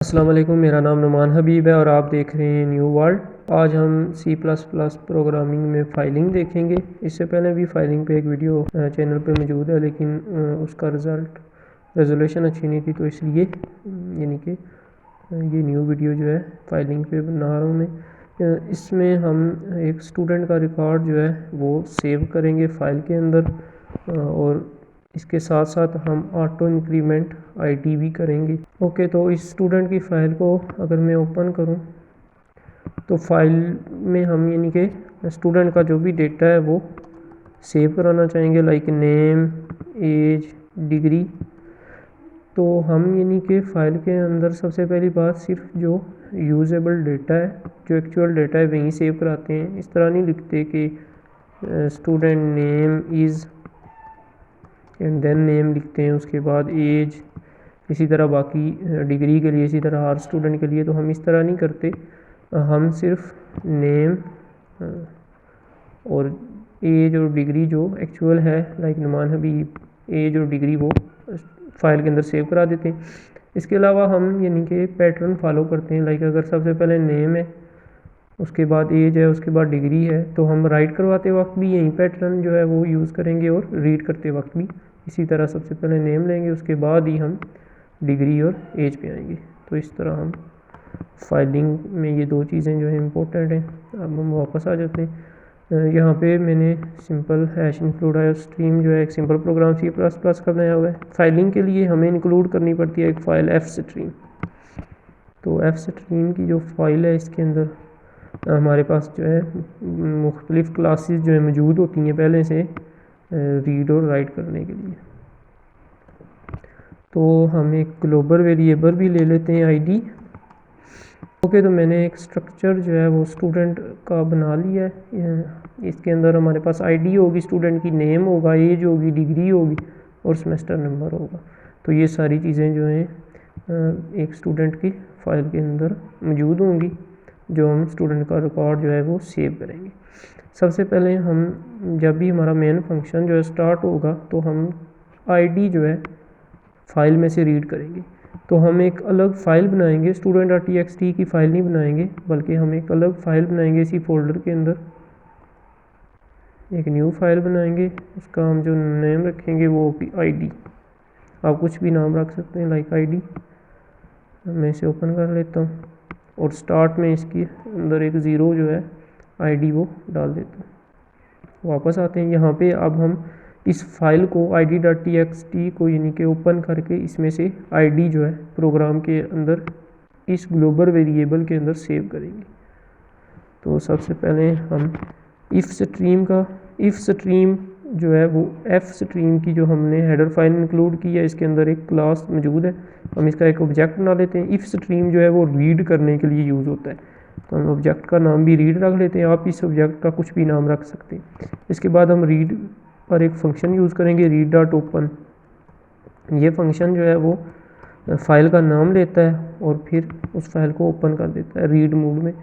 अस्सलाम वालेकुम, मेरा नाम नुमान हबीब है और आप देख रहे हैं न्यू वर्ल्ड। आज हम C++ प्रोग्रामिंग में फ़ाइलिंग देखेंगे। इससे पहले भी फ़ाइलिंग पे एक वीडियो चैनल पे मौजूद है, लेकिन उसका रेजोल्यूशन अच्छी नहीं थी, तो इसलिए यानी कि ये न्यू वीडियो जो है फ़ाइलिंग पे बना रहा हूँ मैं। इसमें हम एक स्टूडेंट का रिकॉर्ड जो है वो सेव करेंगे फ़ाइल के अंदर, और इसके साथ साथ हम ऑटो इंक्रीमेंट आईडी भी करेंगे। ओके, तो इस स्टूडेंट की फ़ाइल को अगर मैं ओपन करूं तो फाइल में हम यानी कि स्टूडेंट का जो भी डेटा है वो सेव कराना चाहेंगे, लाइक नेम, एज, डिग्री। तो हम यानी कि फ़ाइल के अंदर सबसे पहली बात सिर्फ जो यूजेबल डेटा है, जो एक्चुअल डेटा है, वहीं सेव कराते हैं। इस तरह नहीं लिखते कि student name is and then name लिखते हैं, उसके बाद एज, इसी तरह बाकी डिग्री के लिए, इसी तरह हर स्टूडेंट के लिए। तो हम इस तरह नहीं करते, हम सिर्फ नेम और एज और डिग्री जो एक्चुअल है, लाइक नुमान हबीब, एज और डिग्री वो फाइल के अंदर सेव करा देते हैं। इसके अलावा हम यानी कि पैटर्न फॉलो करते हैं, लाइक अगर सबसे पहले नेम है, उसके बाद एज है, उसके बाद डिग्री है, तो हम राइट करवाते वक्त भी यही पैटर्न जो है वो यूज़ करेंगे और रीड करते वक्त भी इसी तरह सबसे पहले नेम लेंगे, उसके बाद ही हम डिग्री और एज पे आएंगे। तो इस तरह हम फाइलिंग में ये दो चीज़ें जो है इम्पोर्टेंट हैं। अब हम वापस आ जाते हैं। यहाँ पे मैंने सिंपल हैश इंक्लूड है, स्ट्रीम जो है एक सिंपल प्रोग्राम C++ का बनाया हुआ है। फाइलिंग के लिए हमें इंक्लूड करनी पड़ती है एक फ़ाइल एफ स्ट्रीम। तो एफ स्ट्रीम की जो फाइल है, इसके अंदर हमारे पास जो है मुख्तलिफ़ क्लासेस जो है मौजूद होती हैं पहले से रीड और राइट करने के लिए। तो हम एक ग्लोबल वेरिएबल भी ले लेते हैं आईडी। ओके, तो मैंने एक स्ट्रक्चर जो है वो स्टूडेंट का बना लिया है। इसके अंदर हमारे पास आईडी होगी स्टूडेंट की, नेम होगा, एज होगी, डिग्री होगी और सेमेस्टर नंबर होगा। तो ये सारी चीज़ें जो हैं एक स्टूडेंट की फ़ाइल के अंदर मौजूद होंगी, जो हम स्टूडेंट का रिकॉर्ड जो है वो सेव करेंगे। सबसे पहले हम जब भी हमारा मेन फंक्शन जो है स्टार्ट होगा, तो हम आईडी जो है फ़ाइल में से रीड करेंगे। तो हम एक अलग फ़ाइल बनाएंगे, student.txt की फ़ाइल नहीं बनाएंगे, बल्कि हम एक अलग फ़ाइल बनाएंगे इसी फोल्डर के अंदर। एक न्यू फाइल बनाएंगे, उसका हम जो नेम रखेंगे वो आईडी। आप कुछ भी नाम रख सकते हैं, लाइक आईडी। मैं इसे ओपन कर लेता हूँ और स्टार्ट में इसके अंदर एक ज़ीरो जो है आईडी वो डाल देता हूँ। वापस आते हैं यहाँ पे। अब हम इस फाइल को id.txt को यानी कि ओपन करके इसमें से आईडी जो है प्रोग्राम के अंदर इस ग्लोबल वेरिएबल के अंदर सेव करेंगे। तो सबसे पहले हम इफ स्ट्रीम जो है वो एफ स्ट्रीम की जो हमने हेडर फाइल इंक्लूड की है, इसके अंदर एक क्लास मौजूद है, हम इसका एक ऑब्जेक्ट बना लेते हैं। इफ स्ट्रीम जो है वो रीड करने के लिए यूज़ होता है, तो हम ऑब्जेक्ट का नाम भी रीड रख लेते हैं। आप इस ऑब्जेक्ट का कुछ भी नाम रख सकते हैं। इसके बाद हम रीड पर एक फंक्शन यूज़ करेंगे, read.open। ये फंक्शन जो है वो फाइल का नाम लेता है और फिर उस फाइल को ओपन कर देता है रीड मोड में।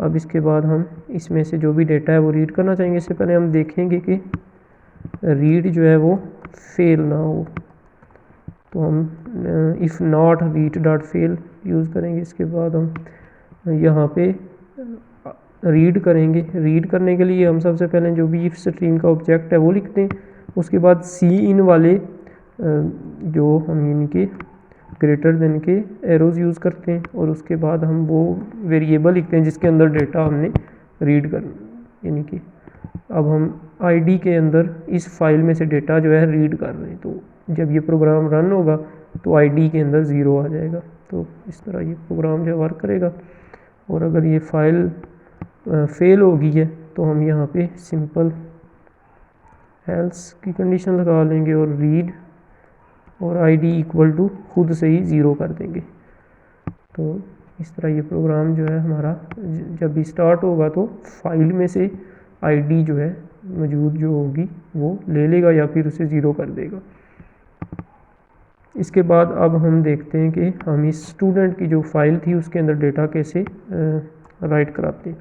अब इसके बाद हम इसमें से जो भी डेटा है वो रीड करना चाहेंगे। इससे पहले हम देखेंगे कि रीड जो है वो फेल ना हो, तो हम इफ़ नॉट रीड.फेल यूज़ करेंगे। इसके बाद हम यहाँ पे रीड करेंगे। रीड करने के लिए हम सबसे पहले जो भी इफ स्ट्रीम का ऑब्जेक्ट है वो लिखते हैं, उसके बाद सी इन वाले जो हम यानी कि ग्रेटर देन के एरोज यूज़ करते हैं, और उसके बाद हम वो वेरिएबल लिखते हैं जिसके अंदर डेटा हमने रीड करना, यानी कि अब हम आईडी के अंदर इस फाइल में से डेटा जो है रीड कर रहे हैं। तो जब ये प्रोग्राम रन होगा तो आईडी के अंदर ज़ीरो आ जाएगा। तो इस तरह ये प्रोग्राम जो वर्क करेगा। और अगर ये फाइल फेल हो गई है तो हम यहाँ पे सिंपल एल्स की कंडीशन लगा लेंगे और रीड और आईडी इक्वल टू खुद से ही ज़ीरो कर देंगे। तो इस तरह ये प्रोग्राम जो है हमारा जब भी स्टार्ट होगा तो फाइल में से आईडी जो है मौजूद जो होगी वो ले लेगा या फिर उसे ज़ीरो कर देगा। इसके बाद अब हम देखते हैं कि हम इस स्टूडेंट की जो फाइल थी उसके अंदर डेटा कैसे राइट कराते हैं।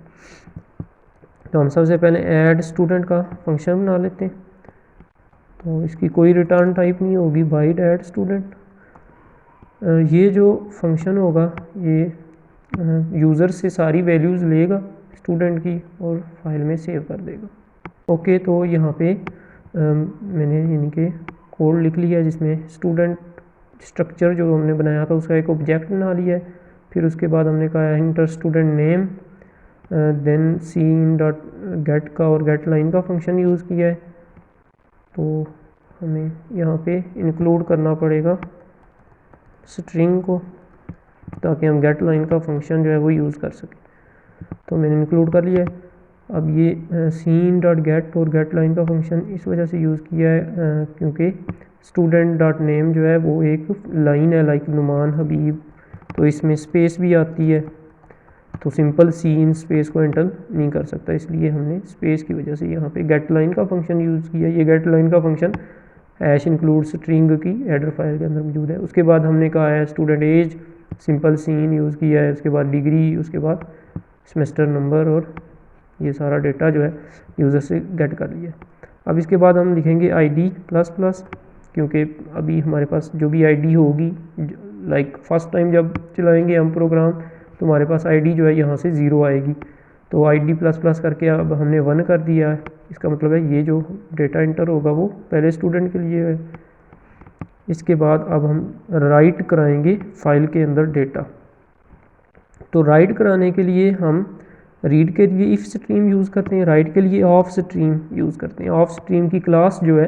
तो हम सबसे पहले ऐड स्टूडेंट का फंक्शन बना लेते हैं। तो इसकी कोई रिटर्न टाइप नहीं होगी, बाइट ऐड स्टूडेंट। ये जो फंक्शन होगा ये यूज़र से सारी वैल्यूज़ लेगा स्टूडेंट की और फाइल में सेव कर देगा। ओके, तो यहाँ पे मैंने यानी कि कोड लिख लिया जिसमें स्टूडेंट स्ट्रक्चर जो हमने बनाया था उसका एक ऑब्जेक्ट बना लिया है। फिर उसके बाद हमने कहा है enter student name, then cin dot get का और गेट लाइन का फंक्शन यूज़ किया है। तो हमें यहाँ पे इंक्लूड करना पड़ेगा स्ट्रिंग को ताकि हम गेट लाइन का फंक्शन जो है वो यूज़ कर सकें। तो मैंने इंक्लूड कर लिया है। अब ये सीन डॉट गेट और गेट लाइन का फंक्शन इस वजह से यूज़ किया है क्योंकि स्टूडेंट डॉट नेम जो है वो एक लाइन है लाइक नुमान हबीब, तो इसमें स्पेस भी आती है, तो सिंपल सी इन स्पेस को एंटर नहीं कर सकता, इसलिए हमने स्पेस की वजह से यहाँ पे गेट लाइन का फंक्शन यूज़ किया। ये गेट लाइन का फंक्शन हैश इंक्लूड स्ट्रिंग की हेडर फाइल के अंदर मौजूद है। उसके बाद हमने कहा है student age, simple cin use किया है, उसके बाद डिग्री, उसके बाद सेमेस्टर नंबर, और ये सारा डेटा जो है यूज़र से गेट कर लिया। अब इसके बाद हम लिखेंगे ID प्लस प्लस, क्योंकि अभी हमारे पास जो भी ID होगी लाइक फर्स्ट टाइम जब चलाएंगे हम प्रोग्राम तो हमारे पास ID जो है यहाँ से 0 आएगी। तो ID प्लस प्लस करके अब हमने 1 कर दिया है। इसका मतलब है ये जो डेटा इंटर होगा वो पहले स्टूडेंट के लिए है। इसके बाद अब हम राइट कराएंगे फाइल के अंदर डेटा। तो राइट कराने के लिए हम रीड के लिए इफ़ स्ट्रीम यूज़ करते हैं, राइट के लिए ऑफ स्ट्रीम यूज़ करते हैं। ऑफ स्ट्रीम की क्लास जो है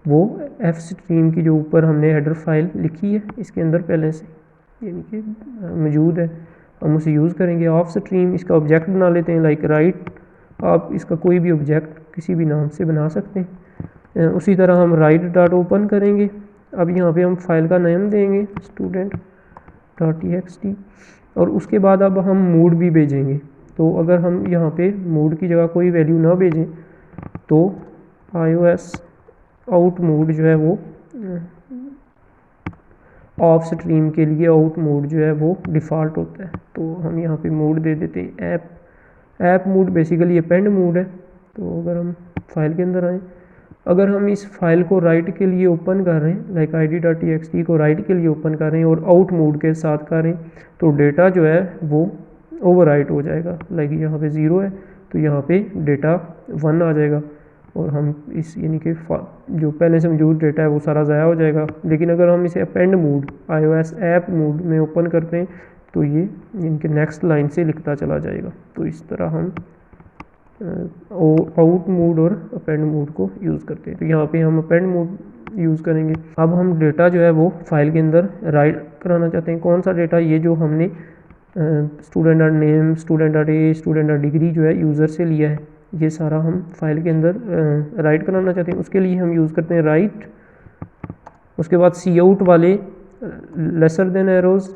वो एफ स्ट्रीम की जो ऊपर हमने हेडर फाइल लिखी है इसके अंदर पहले से यानी कि मौजूद है, हम उसे यूज़ करेंगे। ऑफ स्ट्रीम इसका ऑब्जेक्ट बना लेते हैं लाइक राइट, आप इसका कोई भी ऑब्जेक्ट किसी भी नाम से बना सकते हैं। उसी तरह हम राइट डॉट ओपन करेंगे। अब यहाँ पे हम फाइल का नेम देंगे स्टूडेंट डॉट txt, और उसके बाद अब हम मूड भी भेजेंगे। तो अगर हम यहाँ पे मूड की जगह कोई वैल्यू ना भेजें तो iOS आउट मूड जो है वो ऑफ स्ट्रीम के लिए आउट मूड जो है वो डिफ़ॉल्ट होता है। तो हम यहाँ पे मूड दे देते हैं app mood, basically append mood है। तो अगर हम फाइल के अंदर आएँ, अगर हम इस फाइल को राइट के लिए ओपन कर रहे हैं लाइक id.txt को राइट के लिए ओपन कर रहे हैं और आउट मूड के साथ कर रहे हैं तो डेटा जो है वो ओवरराइट हो जाएगा। लाइक यहाँ पे 0 है तो यहाँ पे डेटा 1 आ जाएगा और हम इस यानी कि जो पहले से मौजूद डेटा है वो सारा ज़ाया हो जाएगा। लेकिन अगर हम इसे append mood iOS app mood में ओपन करते हैं तो ये इनके नेक्स्ट लाइन से लिखता चला जाएगा। तो इस तरह हम आउट मूड और अपेंड मूड को यूज़ करते हैं। तो यहाँ पे हम अपेंड मूड यूज़ करेंगे। अब हम डेटा जो है वो फाइल के अंदर राइट कराना चाहते हैं। कौन सा डेटा? ये जो हमने student dot name, student dot age, student dot degree जो है यूज़र से लिया है, ये सारा हम फाइल के अंदर राइट कराना चाहते हैं। उसके लिए हम यूज़ करते हैं राइट, उसके बाद सी आउट वाले लेसर देन एरोज़,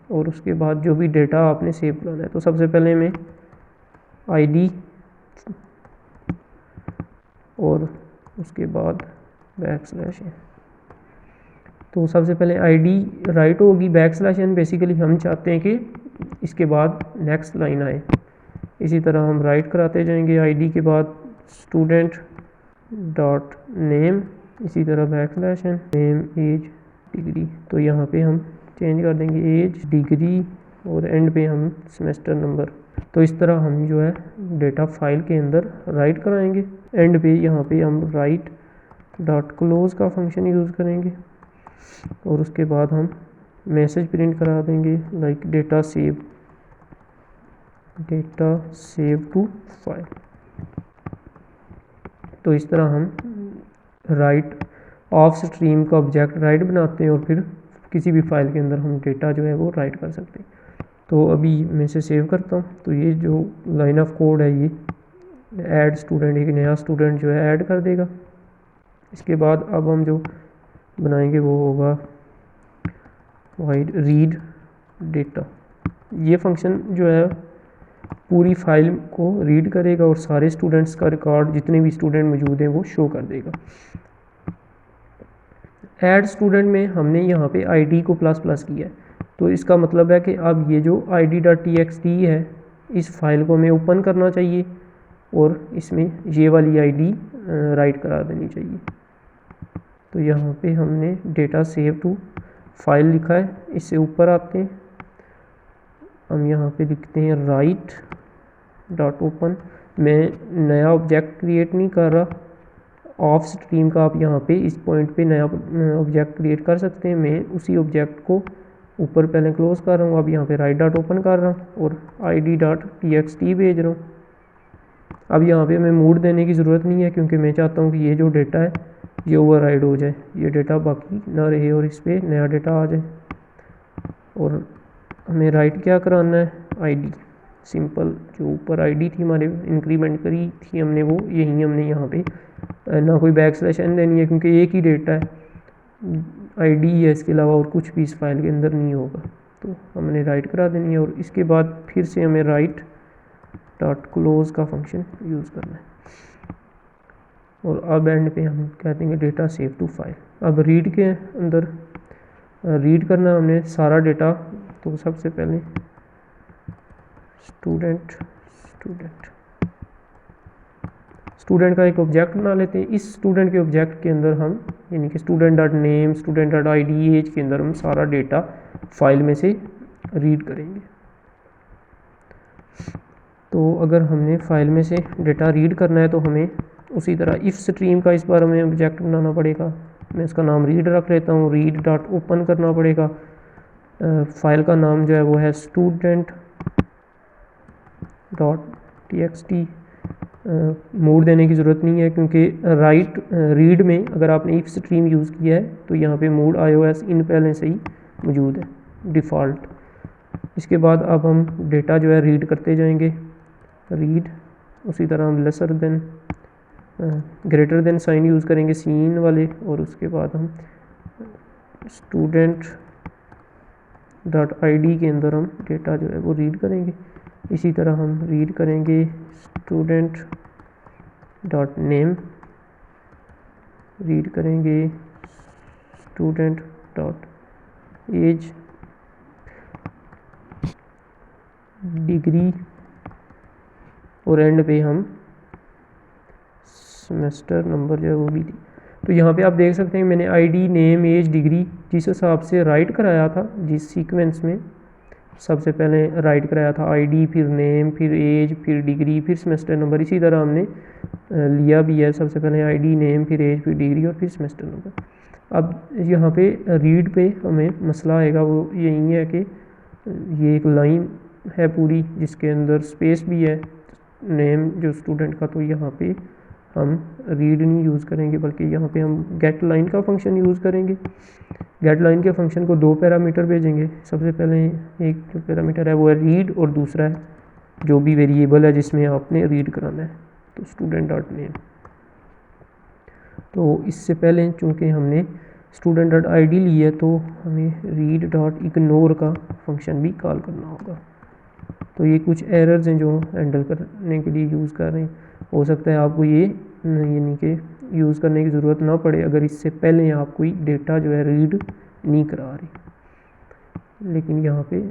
और उसके बाद जो भी डेटा आपने सेव कराना है। तो सबसे पहले मैं ID और उसके बाद बैकस्लैश है। तो सबसे पहले ID राइट होगी, बैकस्लैश बेसिकली हम चाहते हैं कि इसके बाद नेक्स्ट लाइन आए। इसी तरह हम राइट कराते जाएंगे ID के बाद स्टूडेंट डॉट नेम, इसी तरह बैकस्लैश नेम एज डिग्री। तो यहाँ पे हम चेंज कर देंगे एज डिग्री और एंड पे हम सेमेस्टर नंबर। तो इस तरह हम जो है डेटा फाइल के अंदर राइट कराएंगे। एंड पे यहाँ पे हम राइट डॉट क्लोज का फंक्शन यूज़ करेंगे और उसके बाद हम मैसेज प्रिंट करा देंगे like data save to file. तो इस तरह हम राइट ऑफ स्ट्रीम का ऑब्जेक्ट राइट बनाते हैं और फिर किसी भी फाइल के अंदर हम डेटा जो है वो राइट कर सकते हैं। तो अभी मैं इसे सेव करता हूँ। तो ये जो लाइन ऑफ कोड है ये ऐड स्टूडेंट, एक नया स्टूडेंट जो है ऐड कर देगा। इसके बाद अब हम जो बनाएंगे वो होगा वाइड रीड डेटा। ये फंक्शन जो है पूरी फाइल को रीड करेगा और सारे स्टूडेंट्स का रिकॉर्ड, जितने भी स्टूडेंट मौजूद हैं, वो शो कर देगा। ऐड स्टूडेंट में हमने यहाँ पे ID को प्लस प्लस किया है, तो इसका मतलब है कि अब ये जो ID.txt है इस फाइल को हमें ओपन करना चाहिए और इसमें ये वाली ID राइट करा देनी चाहिए। तो यहाँ पे हमने डेटा सेव टू फाइल लिखा है, इससे ऊपर आते हैं, हम यहाँ पे लिखते हैं राइट डॉट ओपन। मैं नया ऑब्जेक्ट क्रिएट नहीं कर रहा, ऑफ स्ट्रीम का आप यहाँ पे इस पॉइंट पे नया ऑब्जेक्ट क्रिएट कर सकते हैं। मैं उसी ऑब्जेक्ट को ऊपर पहले क्लोज कर रहा हूँ, अब यहाँ पे राइट डॉट ओपन कर रहा हूँ और id.txt भेज रहा हूँ। अब यहाँ पे मैं मूड देने की ज़रूरत नहीं है, क्योंकि मैं चाहता हूँ कि ये जो डेटा है ये ओवरराइड हो जाए, ये डेटा बाकी ना रहे और इस पर नया डेटा आ जाए। और हमें राइट क्या कराना है, आईडी, सिंपल जो ऊपर आईडी थी हमारे इंक्रीमेंट करी थी हमने, वो यही हमने यहाँ पे ना कोई बैकस्लैश n देनी है, क्योंकि एक ही डेटा है, आईडी है, इसके अलावा और कुछ भी इस फाइल के अंदर नहीं होगा। तो हमने राइट करा देनी है और इसके बाद फिर से हमें राइट डॉट क्लोज का फंक्शन यूज़ करना है और अब एंड पे हम कह देंगे डेटा सेव टू फाइल। अब रीड के अंदर रीड करना हमने सारा डेटा, तो सबसे पहले स्टूडेंट का एक ऑब्जेक्ट बना लेते हैं। इस स्टूडेंट के ऑब्जेक्ट के अंदर हम यानी कि student dot name, student dot ID, age के अंदर हम सारा डेटा फाइल में से रीड करेंगे। तो अगर हमने फाइल में से डेटा रीड करना है तो हमें उसी तरह इफ़ स्ट्रीम का इस बार हमें ऑब्जेक्ट बनाना पड़ेगा। मैं इसका नाम रीड रख लेता हूँ, रीड डॉट ओपन करना पड़ेगा। फाइल का नाम जो है वो है स्टूडेंट डॉट txt। मोड देने की ज़रूरत नहीं है, क्योंकि रीड में अगर आपने इफ स्ट्रीम यूज़ किया है तो यहाँ पे मोड iOS इन पहले से ही मौजूद है डिफ़ॉल्ट। इसके बाद अब हम डेटा जो है रीड करते जाएंगे, रीड, उसी तरह हम lesser than greater than sign use करेंगे सीन वाले, और उसके बाद हम स्टूडेंट डॉट ID के अंदर हम डेटा जो है वो रीड करेंगे। इसी तरह हम रीड करेंगे स्टूडेंट डॉट नेम, रीड करेंगे स्टूडेंट डॉट एज, डिग्री, और एंड पे हम सेमेस्टर नंबर जो है वो भी दी। तो यहाँ पे आप देख सकते हैं मैंने ID, नेम, एज, डिग्री जिस हिसाब से राइट कराया था, जिस सीक्वेंस में सबसे पहले राइट कराया था ID, फिर नेम, फिर एज, फिर डिग्री, फिर सेमेस्टर नंबर, इसी तरह हमने लिया भी है। सबसे पहले ID, नेम, फिर एज, फिर डिग्री और फिर सेमेस्टर नंबर। अब यहाँ पे रीड पे हमें मसला आएगा, वो यही है कि ये एक लाइन है पूरी जिसके अंदर स्पेस भी है, नेम जो स्टूडेंट का, तो यहाँ पे हम रीड नहीं यूज़ करेंगे, बल्कि यहाँ पे हम गेट लाइन का फंक्शन यूज़ करेंगे। गेट लाइन के फंक्शन को दो पैरामीटर भेजेंगे। सबसे पहले एक जो पैरामीटर है वो है रीड, और दूसरा है जो भी वेरिएबल है जिसमें आपने रीड कराना है, तो स्टूडेंट डॉट नेम। तो इससे पहले चूँकि हमने स्टूडेंट डॉट ID ली है, तो हमें रीड डॉट इग्नोर का फंक्शन भी कॉल करना होगा। तो ये कुछ एरर्स हैं जो हैंडल करने के लिए यूज़ कर रहे हैं। हो सकता है आपको ये यानी कि यूज़ करने की ज़रूरत ना पड़े अगर इससे पहले आप कोई डेटा जो है रीड नहीं करा रहे, लेकिन यहाँ पे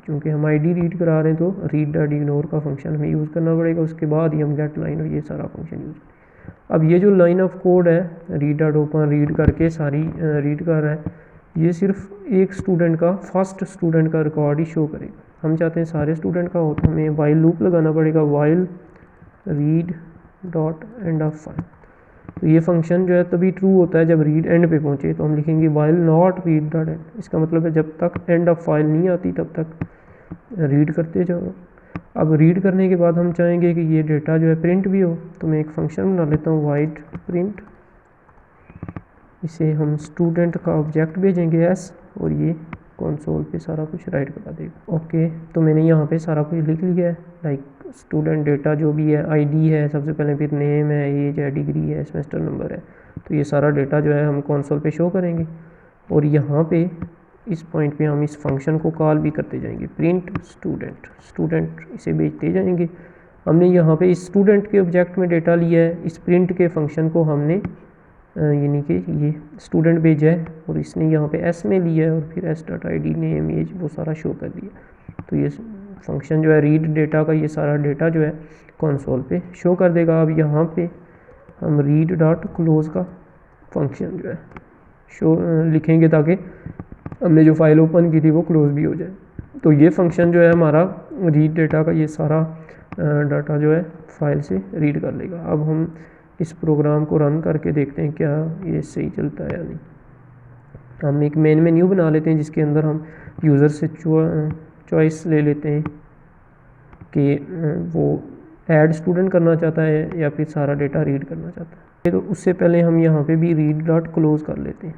चूँकि हम ID रीड करा रहे हैं तो रीड डॉट इग्नोर का फंक्शन हमें यूज़ करना पड़ेगा। उसके बाद ही हम गेट लाइन और ये सारा फंक्शन यूज़ करें। अब ये जो लाइन ऑफ कोड है, रीड डॉट ओपन रीड करके सारी रीड कर रहा है, ये सिर्फ एक स्टूडेंट का, फर्स्ट स्टूडेंट का रिकॉर्ड ही शो करेगा। हम चाहते हैं सारे स्टूडेंट का हो, तो हमें वाइल लूप लगाना पड़ेगा, while read dot end of file. तो ये फंक्शन जो है तभी ट्रू होता है जब रीड एंड पे पहुँचे, तो हम लिखेंगे while not read dot and. इसका मतलब है जब तक एंड ऑफ फाइल नहीं आती तब तक रीड करते जाओ। अब रीड करने के बाद हम चाहेंगे कि ये डेटा जो है प्रिंट भी हो, तो मैं एक फंक्शन बना लेता हूँ वाइड प्रिंट। इसे हम स्टूडेंट का ऑब्जेक्ट भेजेंगे एस, और ये कंसोल पे सारा कुछ राइट करा देगा। ओके, तो मैंने यहाँ पे सारा कुछ लिख लिया है, लाइक स्टूडेंट डेटा जो भी है, ID है सबसे पहले, फिर नेम है, एज है, डिग्री है, सेमेस्टर नंबर है। तो ये सारा डेटा जो है हम कंसोल पे शो करेंगे, और यहाँ पे इस पॉइंट पे हम इस फंक्शन को कॉल भी करते जाएंगे, प्रिंट स्टूडेंट इसे भेजते जाएंगे। हमने यहाँ पे इस स्टूडेंट के ऑब्जेक्ट में डेटा लिया है, इस प्रिंट के फंक्शन को हमने यानी कि ये स्टूडेंट भेजा है, और इसने यहाँ पे S में लिया है, और फिर S dot ID, name, age वो सारा शो कर दिया। तो ये फंक्शन जो है रीड डेटा का, ये सारा डेटा जो है कंसोल पे शो कर देगा। अब यहाँ पे हम रीड डॉट क्लोज का फंक्शन जो है शो लिखेंगे, ताकि हमने जो फाइल ओपन की थी वो क्लोज भी हो जाए। तो ये फंक्शन जो है हमारा रीड डेटा का, ये सारा डाटा जो है फाइल से रीड कर लेगा। अब हम इस प्रोग्राम को रन करके देखते हैं क्या ये सही चलता है या नहीं। हम एक मेन मेन्यू बना लेते हैं जिसके अंदर हम यूज़र से चॉइस ले लेते हैं कि वो ऐड स्टूडेंट करना चाहता है या फिर सारा डेटा रीड करना चाहता है। तो उससे पहले हम यहाँ पे भी रीड डॉट क्लोज कर लेते हैं,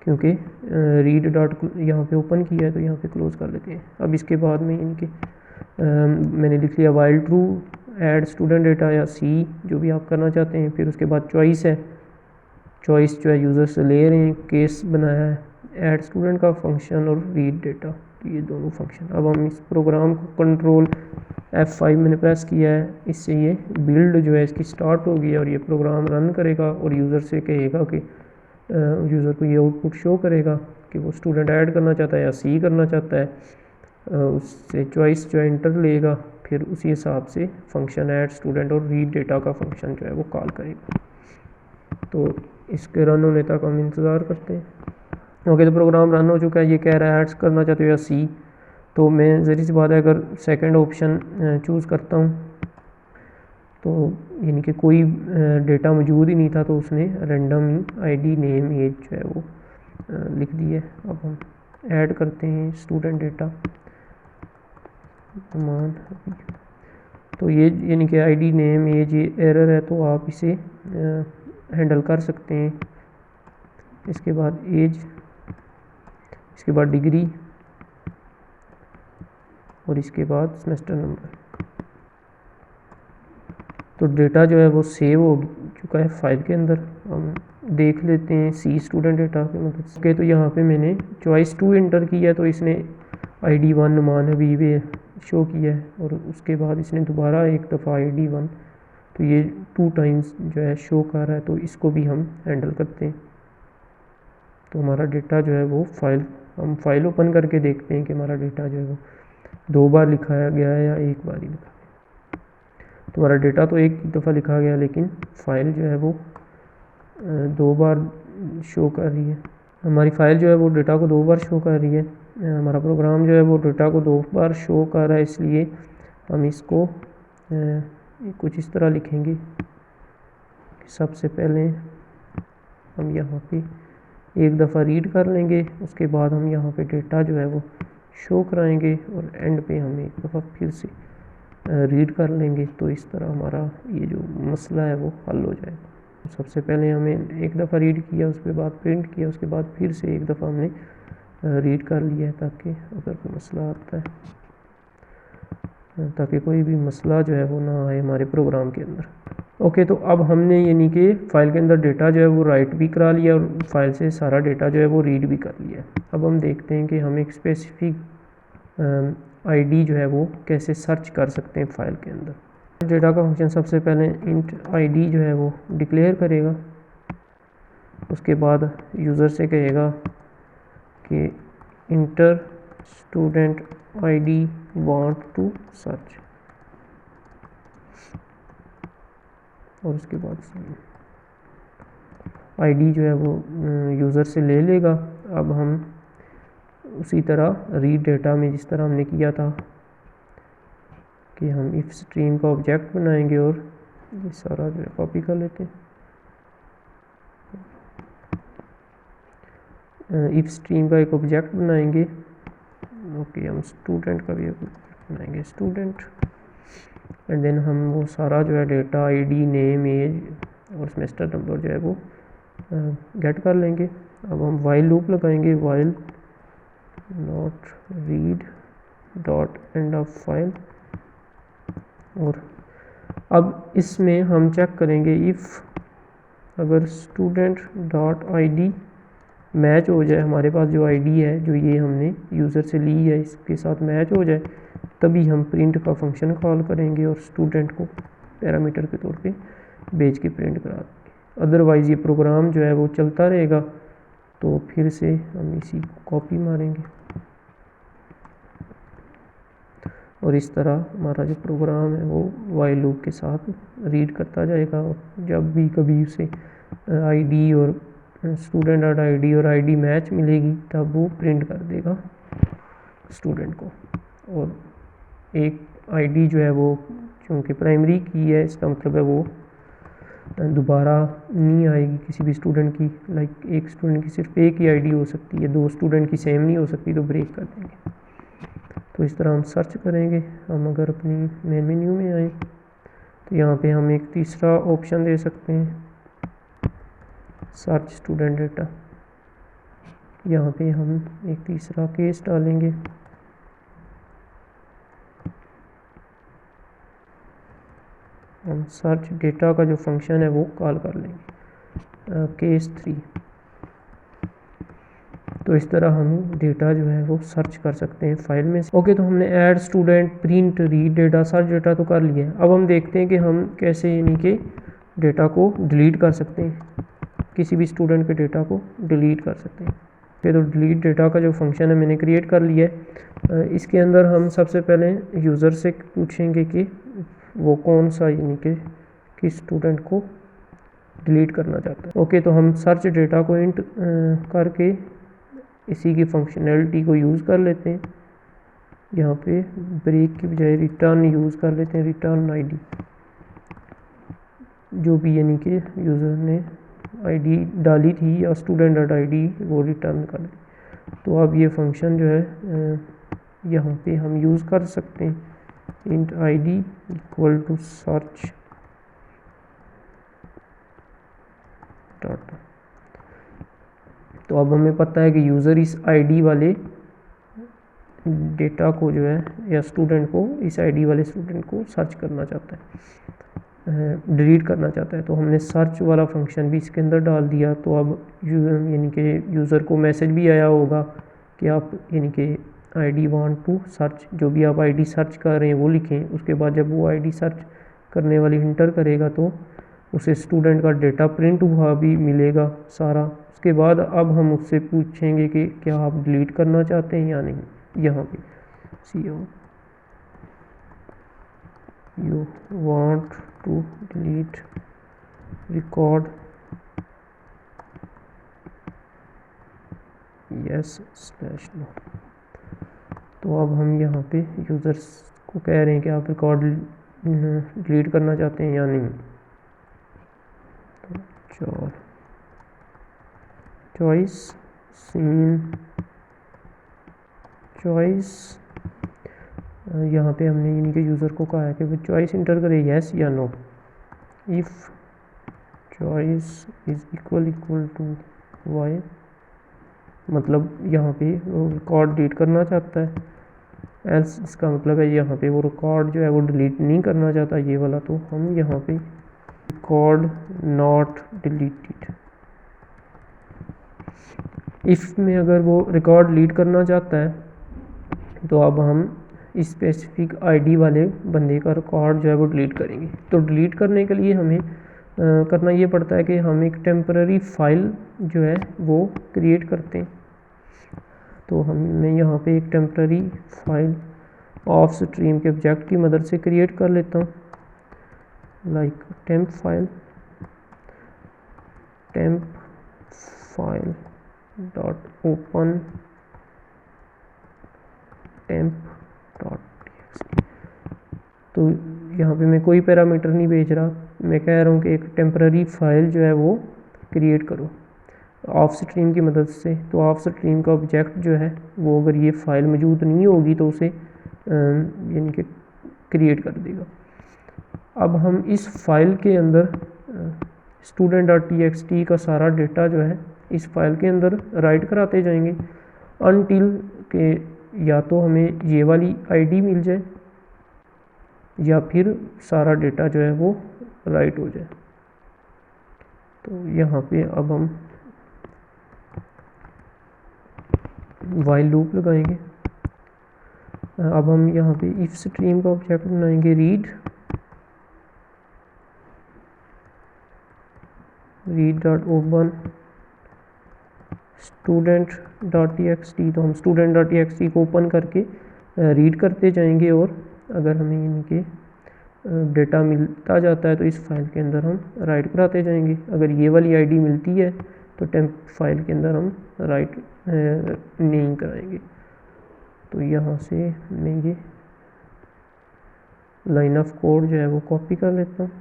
क्योंकि रीड डॉट यहाँ पे ओपन किया है तो यहाँ पे क्लोज कर लेते हैं। अब इसके बाद में इनके मैंने लिख लिया while true add student data या सी, जो भी आप करना चाहते हैं। फिर उसके बाद चॉइस है, चॉइस जो है यूज़र से ले रहे हैं, केस बनाया है ऐड स्टूडेंट का फंक्शन और रीड डेटा, तो ये दोनों फंक्शन। अब हम इस प्रोग्राम को कंट्रोल F5 मैंने प्रेस किया है, इससे ये बिल्ड जो है इसकी स्टार्ट होगी और ये प्रोग्राम रन करेगा और यूज़र से कहेगा कि यूज़र को ये आउटपुट शो करेगा कि वो स्टूडेंट ऐड करना चाहता है या सी करना चाहता है। उससे चॉइस जो है इंटर लेगा, फिर उसी हिसाब से फंक्शन ऐड स्टूडेंट और रीड डेटा का फंक्शन जो है वो कॉल करेगा। तो इसके रन होने तक हम इंतज़ार करते हैं। ओके, तो प्रोग्राम रन हो चुका है। ये कह रहा है ऐड्स करना चाहते हो या सी, तो मैं ज़री सी बात है अगर सेकंड ऑप्शन चूज़ करता हूँ तो यानी कि कोई डेटा मौजूद ही नहीं था, तो उसने रैंडम ही आईडी नेम एज जो है वो लिख दी है। अब हम ऐड करते हैं स्टूडेंट डेटा मान, तो ये यानी कि आईडी नेम एज ये एरर है, तो आप इसे हैंडल कर सकते हैं। इसके बाद एज, इसके बाद डिग्री और इसके बाद सेमेस्टर नंबर। तो डेटा जो है वो सेव हो चुका है फाइल के अंदर। हम देख लेते हैं सी स्टूडेंट डेटा की मदद से। तो यहाँ पे मैंने चॉइस 2 इंटर किया है, तो इसने ID 1 मान अभी भी शो किया है और उसके बाद इसने दोबारा एक दफ़ा ID 1, तो ये 2 टाइम्स जो है शो कर रहा है, तो इसको भी हम हैंडल करते हैं। तो हमारा डेटा जो है वो हम फाइल ओपन करके देखते हैं कि हमारा डेटा जो है वो 2 बार लिखाया गया है या 1 बार ही लिखा गया। तो हमारा डेटा तो एक दफ़ा लिखा गया, लेकिन फ़ाइल जो है वो 2 बार शो कर रही है। हमारी फ़ाइल जो है वो डेटा को 2 बार शो कर रही है। हमारा प्रोग्राम जो है वो डेटा को 2 बार शो कर रहा है, इसलिए हम इसको कुछ इस तरह लिखेंगे। सबसे पहले हम यहाँ पे एक दफ़ा रीड कर लेंगे, उसके बाद हम यहाँ पे डेटा जो है वो शो कराएंगे और एंड पे हम एक दफ़ा फिर से रीड कर लेंगे। तो इस तरह हमारा ये जो मसला है वो हल हो जाएगा। सबसे पहले हमें एक दफ़ा रीड किया, उसके बाद प्रिंट किया, उसके बाद फिर से एक दफ़ा हमने रीड कर लिया है, ताकि अगर कोई मसला आता है, ताकि कोई भी मसला जो है वो ना आए हमारे प्रोग्राम के अंदर। ओके, तो अब हमने यानी कि फ़ाइल के अंदर डेटा जो है वो राइट भी करा लिया और फाइल से सारा डेटा जो है वो रीड भी कर लिया। अब हम देखते हैं कि हम एक स्पेसिफिक आईडी जो है वो कैसे सर्च कर सकते हैं फ़ाइल के अंदर। डेटा का फंक्शन सबसे पहले इंट आईडी जो है वो डिक्लेयर करेगा, उसके बाद यूज़र से कहेगा कि enter student ID want to search, और उसके बाद आईडी जो है वो यूज़र से ले लेगा। अब हम उसी तरह रीड डेटा में जिस तरह हमने किया था कि हम इफ स्ट्रीम का ऑब्जेक्ट बनाएंगे और ये सारा जो है कॉपी कर लेते हैं। इफ स्ट्रीम का एक ऑब्जेक्ट बनाएंगे। ओके, हम स्टूडेंट का भी ऑब्जेक्ट बनाएंगे, स्टूडेंट, एंड देन हम वो सारा जो है डेटा आईडी नेम एज और सेमेस्टर नंबर जो है वो गेट कर लेंगे। अब हम वाइल लूप लगाएंगे, while not read dot end of file, और अब इसमें हम चेक करेंगे इफ़ अगर स्टूडेंट डॉट आईडी मैच हो जाए, हमारे पास जो आईडी है जो ये हमने यूज़र से ली है इसके साथ मैच हो जाए, तभी हम प्रिंट का फंक्शन कॉल करेंगे और स्टूडेंट को पैरामीटर के तौर पे भेज के प्रिंट करा देंगे। अदरवाइज़ ये प्रोग्राम जो है वो चलता रहेगा। तो फिर से हम इसी को कॉपी मारेंगे और इस तरह हमारा जो प्रोग्राम है वो वाइल लूप के साथ रीड करता जाएगा, और जब भी कभी उसे आईडी और स्टूडेंट डॉट आईडी और आईडी मैच मिलेगी तब वो प्रिंट कर देगा स्टूडेंट को। और एक आईडी जो है वो क्योंकि प्राइमरी की है, इसका मतलब है वो दोबारा नहीं आएगी किसी भी स्टूडेंट की। लाइक एक स्टूडेंट की सिर्फ एक ही आईडी हो सकती है, दो स्टूडेंट की सेम नहीं हो सकती, तो ब्रेक कर देंगे। तो इस तरह हम सर्च करेंगे। हम अगर अपनी मेन मेन्यू में आए तो यहाँ पे हम एक तीसरा ऑप्शन दे सकते हैं, सर्च स्टूडेंट डेटा। यहाँ पे हम एक तीसरा केस डालेंगे, हम सर्च डेटा का जो फंक्शन है वो कॉल कर लेंगे केस 3। तो इस तरह हम डेटा जो है वो सर्च कर सकते हैं फाइल में से। ओके, तो हमने add student, print, read data, search data तो कर लिया है। अब हम देखते हैं कि हम कैसे यानी कि डेटा को डिलीट कर सकते हैं, किसी भी स्टूडेंट के डेटा को डिलीट कर सकते हैं। ओके, तो डिलीट डेटा का जो फंक्शन है मैंने क्रिएट कर लिया है। इसके अंदर हम सबसे पहले यूज़र से पूछेंगे कि वो कौन सा यानी कि किस स्टूडेंट को डिलीट करना चाहता है। ओके, तो हम सर्च डेटा को इंट करके इसी की फंक्शनैलिटी को यूज़ कर लेते हैं। यहाँ पे ब्रेक की बजाय रिटर्न यूज़ कर लेते हैं, रिटर्न आईडी, जो भी यानी कि यूज़र ने आईडी डाली थी या स्टूडेंट डॉट आईडी वो रिटर्न कर ले। तो अब ये फंक्शन जो है यहाँ पे हम यूज़ कर सकते हैं, int ID equal to search data. तो अब हमें पता है कि यूज़र इस आईडी वाले डेटा को जो है या स्टूडेंट को, इस आईडी वाले स्टूडेंट को सर्च करना चाहता है, डिलीट करना चाहता है। तो हमने सर्च वाला फंक्शन भी इसके अंदर डाल दिया। तो अब यानी कि यूज़र को मैसेज भी आया होगा कि आप यानी कि आईडी वांट टू सर्च, जो भी आप आईडी सर्च कर रहे हैं वो लिखें। उसके बाद जब वो आईडी सर्च करने वाली इंटर करेगा तो उसे स्टूडेंट का डेटा प्रिंट हुआ भी मिलेगा सारा। उसके बाद अब हम उससे पूछेंगे कि क्या आप डिलीट करना चाहते हैं या नहीं। यहाँ पे CO you want to delete record yes/no। तो अब हम यहाँ पे यूज़र्स को कह रहे हैं कि आप रिकॉर्ड डिलीट करना चाहते हैं या नहीं। तो चॉइस सीन चॉइस, यहाँ पे हमने यानी कि यूज़र को कहा है कि वो चॉइस इंटर करे येस या no. If choice is equal to Y, मतलब यहाँ पे वो रिकॉर्ड डिलीट करना चाहता है, एल्स इसका मतलब है यहाँ पे वो रिकॉर्ड जो है वो डिलीट नहीं करना चाहता ये वाला। तो हम यहाँ पे रिकॉर्ड नॉट डिलीटेड, इफ़ में अगर वो रिकॉर्ड डिलीट करना चाहता है तो अब हम स्पेसिफिक आईडी वाले बंदे का रिकॉर्ड जो है वो डिलीट करेंगे। तो डिलीट करने के लिए हमें करना ये पड़ता है कि हम एक टेम्पररी फाइल जो है वो क्रिएट करते हैं। तो मैं यहाँ पे एक टेम्पररी फाइल ऑफ स्ट्रीम के ऑब्जेक्ट की मदद से क्रिएट कर लेता हूँ, like temp file dot open temp.txt। तो यहाँ पे मैं कोई पैरामीटर नहीं भेज रहा, मैं कह रहा हूँ कि एक टेम्पररी फाइल जो है वो क्रिएट करो ऑफ स्ट्रीम की मदद से। तो ऑफ स्ट्रीम का ऑब्जेक्ट जो है वो अगर ये फाइल मौजूद नहीं होगी तो उसे यानी कि क्रिएट कर देगा। अब हम इस फाइल के अंदर student.txt का सारा डेटा जो है इस फाइल के अंदर राइट कराते जाएंगे अनटिल के या तो हमें ये वाली आईडी मिल जाए या फिर सारा डेटा जो है वो राइट हो जाए। तो यहाँ पे अब हम वाइल लूप लगाएंगे। अब हम यहाँ पे इफ स्ट्रीम का ऑब्जेक्ट बनाएंगे read.open student.txt। तो हम student.txt को ओपन करके रीड करते जाएंगे और अगर हमें यानी कि डेटा मिलता जाता है तो इस फाइल के अंदर हम राइट कराते जाएंगे। अगर ये वाली आईडी मिलती है तो टेम्प फाइल के अंदर हम राइट नहीं कराएंगे। तो यहाँ से मैं ये लाइन ऑफ कोड जो है वो कॉपी कर लेता हूँ।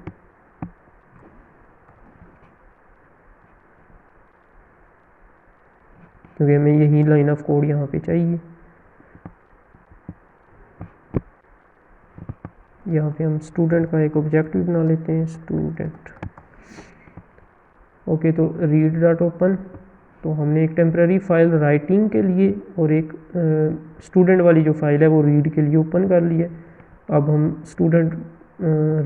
क्योंकि हमें यही लाइन ऑफ कोड यहाँ पे चाहिए। यहाँ पे हम स्टूडेंट का एक ऑब्जेक्ट भी बना लेते हैं, स्टूडेंट। ओके, तो रीड डॉट ओपन, तो हमने एक टेम्पररी फाइल राइटिंग के लिए और एक स्टूडेंट वाली जो फाइल है वो रीड के लिए ओपन कर लिया। अब हम स्टूडेंट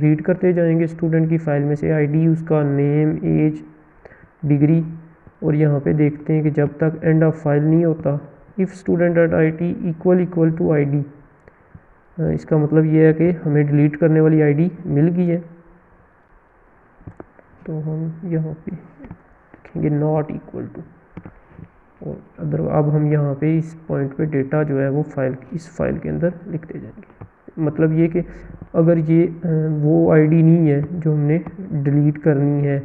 रीड करते जाएंगे स्टूडेंट की फ़ाइल में से आईडी, उसका नेम, एज, डिग्री, और यहाँ पे देखते हैं कि जब तक एंड ऑफ फाइल नहीं होता, if student dot I T equal to I D, इसका मतलब ये है कि हमें डिलीट करने वाली आईडी मिल गई है। तो हम यहाँ पे लिखेंगे नॉट इक्वल टू, और अदर अब हम यहाँ पे इस पॉइंट पे डेटा जो है वो इस फाइल के अंदर लिखते जाएंगे। मतलब ये कि अगर ये वो आईडी नहीं है जो हमने डिलीट करनी है,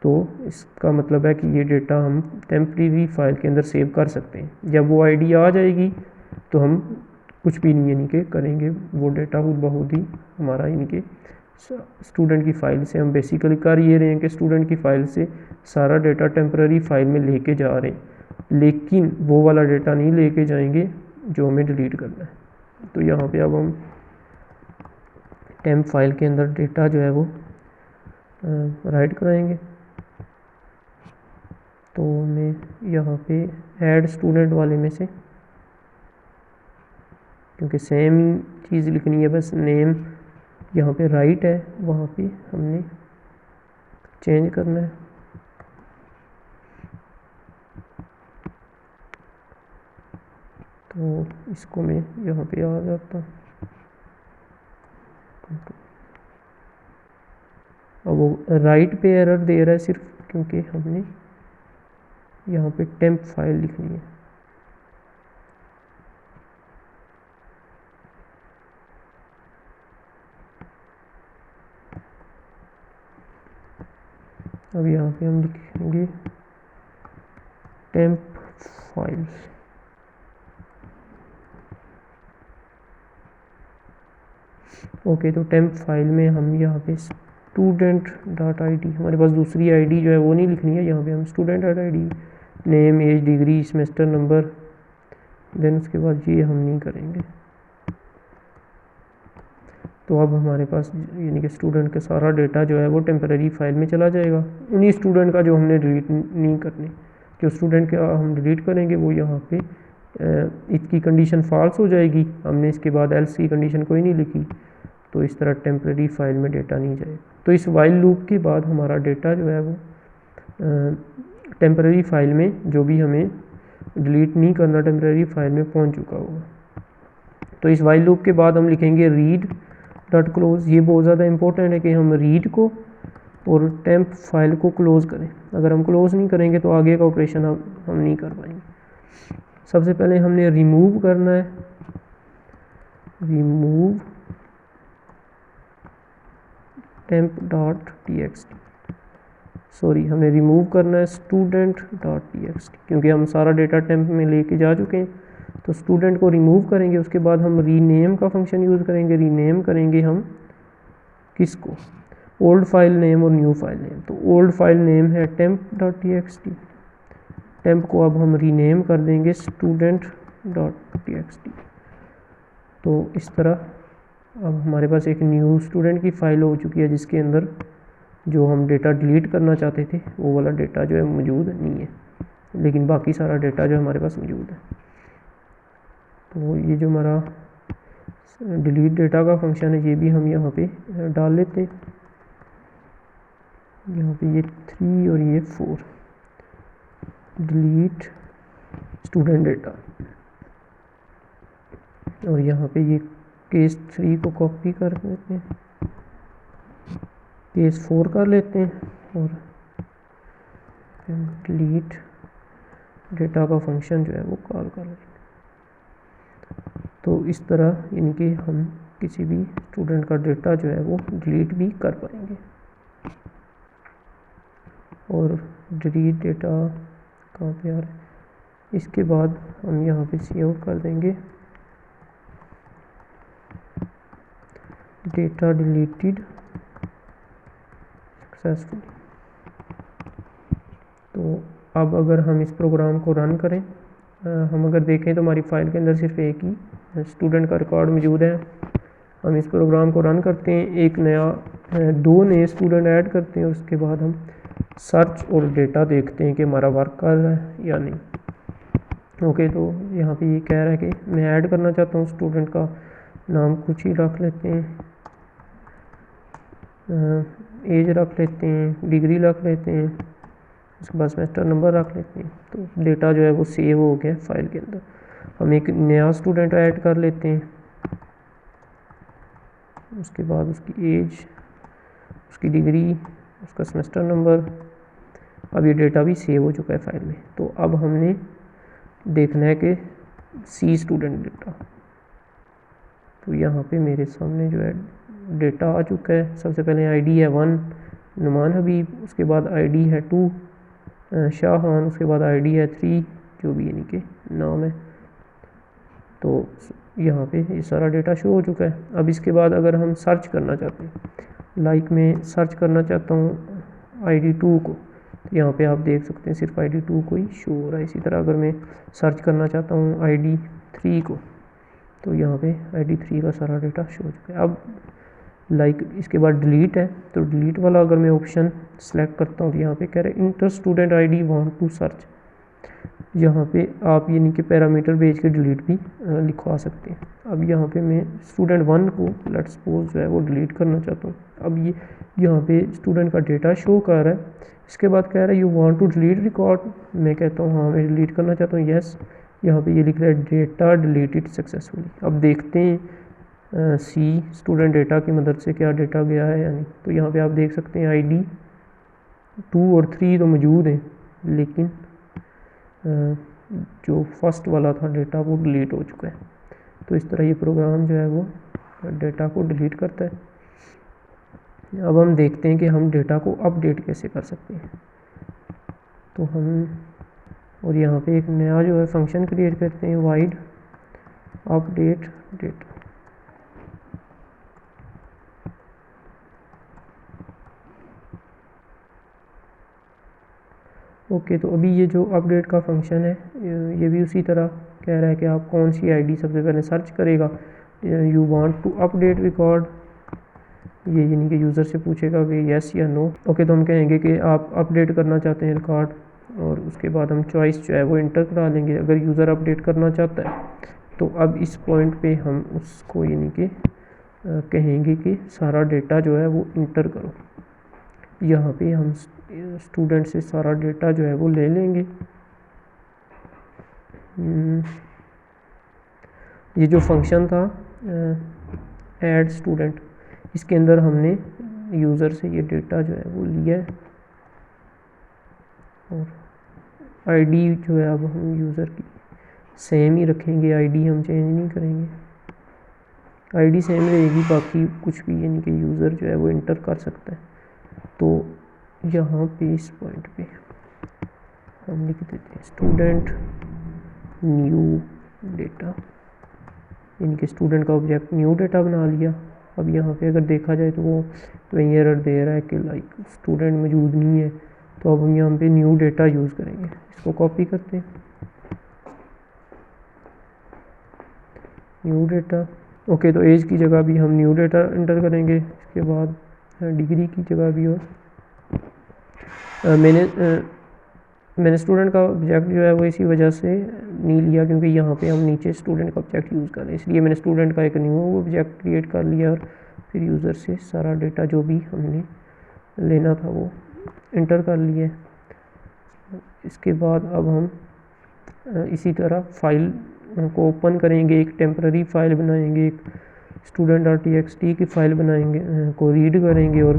तो इसका मतलब है कि ये डेटा हम टेम्परेरी फाइल के अंदर सेव कर सकते हैं। जब वो आईडी आ जाएगी तो हम कुछ भी नहीं यानी कि करेंगे, वो डेटा खुद बहुत ही हमारा यानी कि स्टूडेंट की फ़ाइल से हम बेसिकली कर ये रहे हैं कि स्टूडेंट की फ़ाइल से सारा डेटा टेम्पररी फाइल में लेके जा रहे हैं, लेकिन वो वाला डेटा नहीं लेके जाएंगे जो हमें डिलीट करना है। तो यहाँ पे अब हम टेम्प फाइल के अंदर डेटा जो है वो राइट कराएंगे। तो मैं यहाँ पे ऐड स्टूडेंट वाले में से, क्योंकि सेम ही चीज़ लिखनी है, बस नेम यहाँ पे राइट है, वहाँ पे हमने चेंज करना है। तो इसको मैं यहाँ पे आ जाता हूँ। अब वो राइट पे एरर दे रहा है सिर्फ क्योंकि हमने यहाँ पे टेम्प फाइल लिखनी है। अब यहाँ पे हम लिखेंगे टेम्प फाइल्स। ओके, तो टेम्प फाइल में हम यहाँ पे स्टूडेंट डॉट आई डी, हमारे पास दूसरी आईडी जो है वो नहीं लिखनी है, यहाँ पे हम student dot I D, name, age, degree, semester number, then उसके बाद ये हम नहीं करेंगे। तो अब हमारे पास यानी कि स्टूडेंट का सारा डेटा जो है वो टेम्पररी फाइल में चला जाएगा, उन्हीं स्टूडेंट का जो हमने डिलीट नहीं करने। जो स्टूडेंट का हम डिलीट करेंगे वो यहाँ पे इसकी कंडीशन फॉल्स हो जाएगी, हमने इसके बाद एल्स की कंडीशन कोई नहीं लिखी, तो इस तरह टेम्पररी फाइल में डेटा नहीं जाएगा। तो इस वाइल लूप के बाद हमारा डेटा जो है वो टेम्पररी फाइल में जो भी हमें डिलीट नहीं करना टेम्पररी फाइल में पहुँच चुका होगा। तो इस वाइल लूप के बाद हम लिखेंगे रीड डॉट क्लोज। ये बहुत ज़्यादा इंपॉर्टेंट है कि हम रीड को और टेम्प फाइल को क्लोज़ करें। अगर हम क्लोज़ नहीं करेंगे तो आगे का ऑपरेशन हम नहीं कर पाएंगे। सबसे पहले हमने रिमूव करना है, remove temp dot T x T, sorry हमने रिमूव करना है student dot T x T, क्योंकि हम सारा डेटा टेम्प में लेके जा चुके हैं। तो स्टूडेंट को रिमूव करेंगे, उसके बाद हम रीनेम का फंक्शन यूज़ करेंगे। रीनेम करेंगे हम किसको, ओल्ड फाइल नेम और न्यू फाइल नेम। तो ओल्ड फाइल नेम है temp dot T x T, temp को अब हम रीनेम कर देंगे student dot T x T. तो इस तरह अब हमारे पास एक न्यू स्टूडेंट की फ़ाइल हो चुकी है जिसके अंदर जो हम डेटा डिलीट करना चाहते थे वो वाला डेटा जो है मौजूद नहीं है, लेकिन बाकी सारा डेटा जो हमारे पास मौजूद है। तो ये जो हमारा डिलीट डेटा का फंक्शन है ये भी हम यहाँ पे डाल लेते हैं। यहाँ पे ये 3 और ये 4, डिलीट स्टूडेंट डेटा, और यहाँ पे ये केस 3 को कॉपी कर लेते हैं, केस 4 कर लेते हैं, और डिलीट डेटा का फंक्शन जो है वो कॉल कर लेते हैं। तो इस तरह यानी कि हम किसी भी स्टूडेंट का डेटा जो है वो डिलीट भी कर पाएंगे। और डिलीट डेटा कहाँ पे आ रहा है, इसके बाद हम यहाँ पे सेव कर देंगे डेटा डिलीटेड सक्सेसफुली। तो अब अगर हम इस प्रोग्राम को रन करें, हम अगर देखें तो हमारी फ़ाइल के अंदर सिर्फ एक ही स्टूडेंट का रिकॉर्ड मौजूद है। हम इस प्रोग्राम को रन करते हैं, एक नया दो नए स्टूडेंट ऐड करते हैं, उसके बाद हम सर्च और डेटा देखते हैं कि हमारा वर्क कर रहा है या नहीं। ओके, तो यहाँ पे ये कह रहा है कि मैं ऐड करना चाहता हूँ, स्टूडेंट का नाम कुछ ही रख लेते हैं, एज रख लेते हैं, डिग्री रख लेते हैं, उसके बाद सेमेस्टर नंबर रख लेते हैं। तो डेटा जो है वो सेव हो गया फाइल के अंदर। हम एक नया स्टूडेंट ऐड कर लेते हैं, उसके बाद उसकी एज, उसकी डिग्री, उसका सेमेस्टर नंबर। अब ये डेटा भी सेव हो चुका है फाइल में। तो अब हमने देखना है कि सी स्टूडेंट डेटा। तो यहाँ पे मेरे सामने जो है डेटा आ चुका है। सबसे पहले आईडी है 1 नुमान हबीब, उसके बाद आईडी है 2 शाहहान, उसके बाद आईडी है 3 जो भी यानी कि नाम है। तो यहाँ पे ये सारा डेटा शो हो चुका है। अब इसके बाद अगर हम सर्च करना चाहते हैं, लाइक मैं सर्च करना चाहता हूँ आईडी 2 को, तो यहाँ पे आप देख सकते हैं सिर्फ आईडी 2 को ही शो हो रहा है। इसी तरह अगर मैं सर्च करना चाहता हूँ आईडी 3 को, तो यहाँ पे आईडी 3 का सारा डेटा शो हो चुका है। अब लाइक इसके बाद डिलीट है, तो डिलीट वाला अगर मैं ऑप्शन सेलेक्ट करता हूँ तो यहाँ पे कह रहे हैं enter student ID want to search. यहाँ पे आप यानी कि पैरामीटर भेज के डिलीट भी लिखवा सकते हैं। अब यहाँ पे मैं स्टूडेंट 1 को लेट्स सपोज जो है वो डिलीट करना चाहता हूँ। अब ये यहाँ पे स्टूडेंट का डेटा शो कर रहा है। इसके बाद कह रहा है you want to delete record. मैं कहता हूँ हाँ मैं डिलीट करना चाहता हूँ, यस। यहाँ पे ये लिख रहा है डेटा डिलीटेड सक्सेसफुली। अब देखते हैं सी स्टूडेंट डेटा की मदद से क्या डेटा गया है या नहीं। तो यहाँ पे आप देख सकते हैं आईडी 2 और 3 तो मौजूद हैं, लेकिन जो फर्स्ट वाला था डेटा वो डिलीट हो चुका है। तो इस तरह ये प्रोग्राम जो है वो डेटा को डिलीट करता है। अब हम देखते हैं कि हम डेटा को अपडेट कैसे कर सकते हैं। तो हम और यहाँ पे एक नया जो है फंक्शन क्रिएट करते हैं, वाइड अपडेट डेटा। ओके, तो अभी ये जो अपडेट का फंक्शन है ये भी उसी तरह कह रहा है कि आप कौन सी आईडी सबसे पहले सर्च करेगा। You want to update record, ये यानी कि यूज़र से पूछेगा कि येस या नो। ओके, तो हम कहेंगे कि आप अपडेट करना चाहते हैं रिकॉर्ड, और उसके बाद हम चॉइस जो है वो इंटर करा लेंगे अगर यूज़र अपडेट करना चाहता है। तो अब इस पॉइंट पे हम उसको यानी कि कहेंगे कि सारा डेटा जो है वो इंटर करो। यहाँ पे हम स्टूडेंट से सारा डेटा जो है वो ले लेंगे। ये जो फंक्शन था ऐड स्टूडेंट, इसके अंदर हमने यूज़र से ये डेटा जो है वो लिया है, और आईडी जो है अब हम यूज़र की सेम ही रखेंगे, आईडी हम चेंज नहीं करेंगे, आईडी सेम रहेगी, बाकी कुछ भी यानी कि यूज़र जो है वो इंटर कर सकता है। तो यहाँ पे इस पॉइंट पे हम लिख देते हैं स्टूडेंट न्यू डेटा, यानी कि स्टूडेंट का ऑब्जेक्ट न्यू डेटा बना लिया। अब यहाँ पे अगर देखा जाए तो वो वही एरर दे रहा है कि लाइक स्टूडेंट मौजूद नहीं है। तो अब हम यहाँ पे न्यू डेटा यूज़ करेंगे। इसको कॉपी करते हैं, न्यू डेटा। ओके, तो एज की जगह भी हम न्यू डेटा एंटर करेंगे। इसके बाद डिग्री की जगह भी, और मैंने स्टूडेंट का ऑब्जेक्ट जो है वो इसी वजह से नहीं लिया क्योंकि यहाँ पे हम नीचे स्टूडेंट का ऑब्जेक्ट यूज़ कर रहे हैं, इसलिए मैंने स्टूडेंट का एक न्यू ऑब्जेक्ट क्रिएट कर लिया और फिर यूज़र से सारा डेटा जो भी हमने लेना था वो इंटर कर लिया। इसके बाद अब हम इसी तरह फाइल को ओपन करेंगे, एक टेम्पररी फाइल बनाएंगे, एक student.txt की फ़ाइल बनाएंगे को रीड करेंगे, और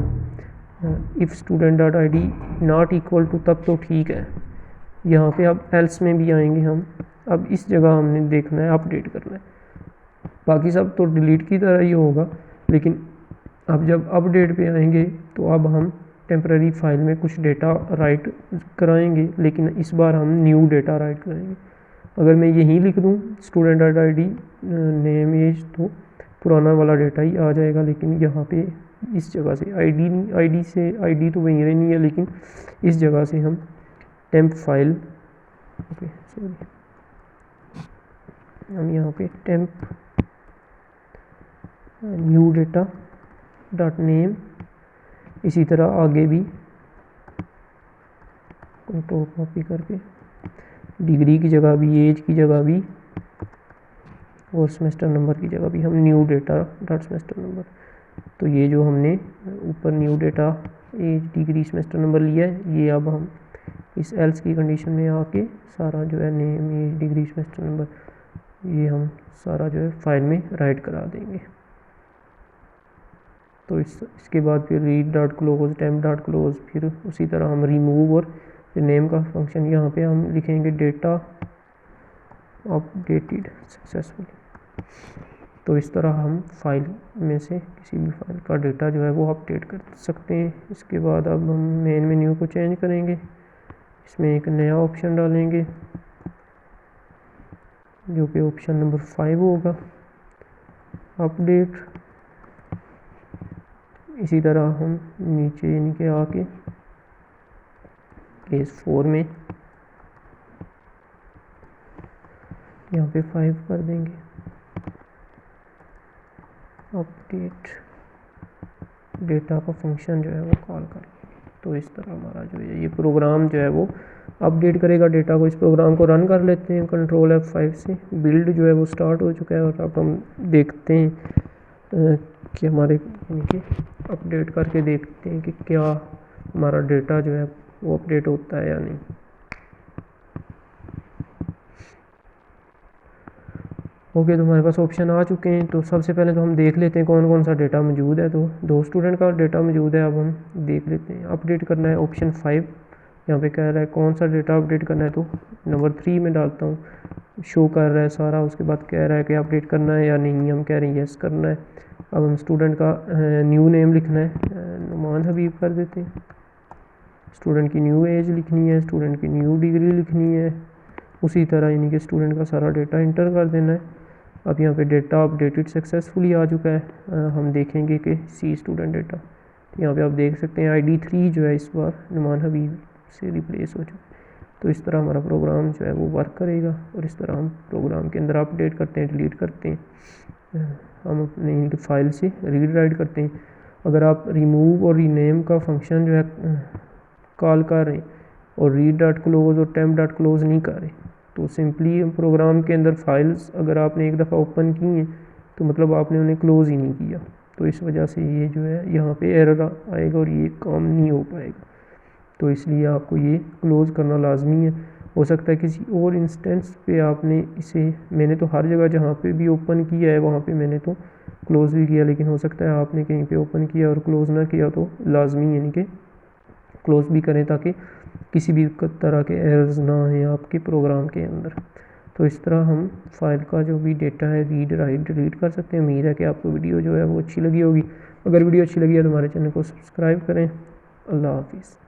if student.id not equal to तब तो ठीक है। यहाँ पे अब एल्स में भी आएंगे हम। अब इस जगह हमने देखना है अपडेट करना है, बाकी सब तो डिलीट की तरह ही होगा, लेकिन अब जब अपडेट पे आएंगे तो अब हम टेम्पररी फाइल में कुछ डेटा राइट कराएंगे, लेकिन इस बार हम न्यू डेटा राइट कराएंगे। अगर मैं यहीं लिख दूँ स्टूडेंट ID नेम एज, तो पुराना वाला डेटा ही आ जाएगा, लेकिन यहाँ पे इस जगह से ID तो वहीं रहनी है, लेकिन इस जगह से हम टेम्प फाइल हम यहाँ पे temp new data dot name, इसी तरह आगे भी कंट्रोल कॉपी करके डिग्री की जगह भी, एज की जगह भी और सेमेस्टर नंबर की जगह भी हम new data dot semester number. तो ये जो हमने ऊपर new data age degree semester number लिया है, ये अब हम इस एल्स की कंडीशन में आके सारा जो है name age degree semester number, ये हम सारा जो है फाइल में राइट करा देंगे। तो इसके बाद फिर read dot close temp dot close, फिर उसी तरह हम रिमूव और नेम का फंक्शन यहाँ पे हम लिखेंगे डेटा अपडेटेड सक्सेसफुली। तो इस तरह हम फाइल में से किसी भी फाइल का डेटा जो है वो अपडेट कर सकते हैं। इसके बाद अब हम मेन मेन्यू को चेंज करेंगे, इसमें एक नया ऑप्शन डालेंगे जो कि ऑप्शन नंबर 5 होगा, अपडेट। इसी तरह हम नीचे इनके आके केस 4 में यहाँ पे 5 कर देंगे, अपडेट डेटा का फंक्शन जो है वो कॉल कर। तो इस तरह हमारा जो है ये प्रोग्राम जो है वो अपडेट करेगा डेटा को। इस प्रोग्राम को रन कर लेते हैं कंट्रोल F5 से। बिल्ड जो है वो स्टार्ट हो चुका है और अब हम देखते हैं कि हमारे इनके अपडेट करके देखते हैं कि क्या हमारा डेटा जो है वो अपडेट होता है या नहीं। ओके, तो हमारे पास ऑप्शन आ चुके हैं। तो सबसे पहले तो हम देख लेते हैं कौन कौन सा डेटा मौजूद है। तो 2 स्टूडेंट का डेटा मौजूद है, अब हम देख लेते हैं। अपडेट करना है ऑप्शन 5, यहाँ पे कह रहा है कौन सा डेटा अपडेट करना है, तो नंबर 3 में डालता हूँ। शो कर रहा है सारा, उसके बाद कह रहा है कि अपडेट करना है या नहीं, हम कह रहे हैं यस करना है। अब हम स्टूडेंट का न्यू नेम लिखना है, नुमान हबीब कर देते हैं। स्टूडेंट की न्यू एज लिखनी है, स्टूडेंट की न्यू डिग्री लिखनी है, उसी तरह यानी कि स्टूडेंट का सारा डेटा इंटर कर देना है। अब यहाँ पे डेटा अपडेटेड सक्सेसफुली आ चुका है। हम देखेंगे कि सी स्टूडेंट डेटा, यहाँ पे आप देख सकते हैं ID 3 जो है इस बार नुमान हबीब से रिप्लेस हो चुका है। तो इस तरह हमारा प्रोग्राम जो है वो वर्क करेगा और इस तरह हम प्रोग्राम के अंदर अपडेट करते हैं, डिलीट करते हैं, हम अपने इनके फाइल से रीड राइट करते हैं। अगर आप रिमूव और रीनेम का फंक्शन जो है कॉल कर रहे हैं और रीड डॉट क्लोज और टेम्प डॉट क्लोज नहीं कर रहे, तो सिंपली प्रोग्राम के अंदर फाइल्स अगर आपने एक दफ़ा ओपन की हैं तो मतलब आपने उन्हें क्लोज़ ही नहीं किया, तो इस वजह से ये जो है यहाँ पे एरर आएगा और ये काम नहीं हो पाएगा। तो इसलिए आपको ये क्लोज़ करना लाजमी है। हो सकता है किसी और इंस्टेंस पे आपने इसे, मैंने तो हर जगह जहाँ पे भी ओपन किया है वहाँ पे मैंने तो क्लोज़ भी किया, लेकिन हो सकता है आपने कहीं पे ओपन किया और क्लोज़ ना किया, तो लाजमी यानी कि क्लोज़ भी करें ताकि किसी भी तरह के एरर्स ना आए आपके प्रोग्राम के अंदर। तो इस तरह हम फाइल का जो भी डेटा है रीड राइट डिलीट कर सकते हैं। उम्मीद है कि आपको वीडियो जो है वो अच्छी लगी होगी। अगर वीडियो अच्छी लगी है तो हमारे चैनल को सब्सक्राइब करें। अल्लाह हाफिज़।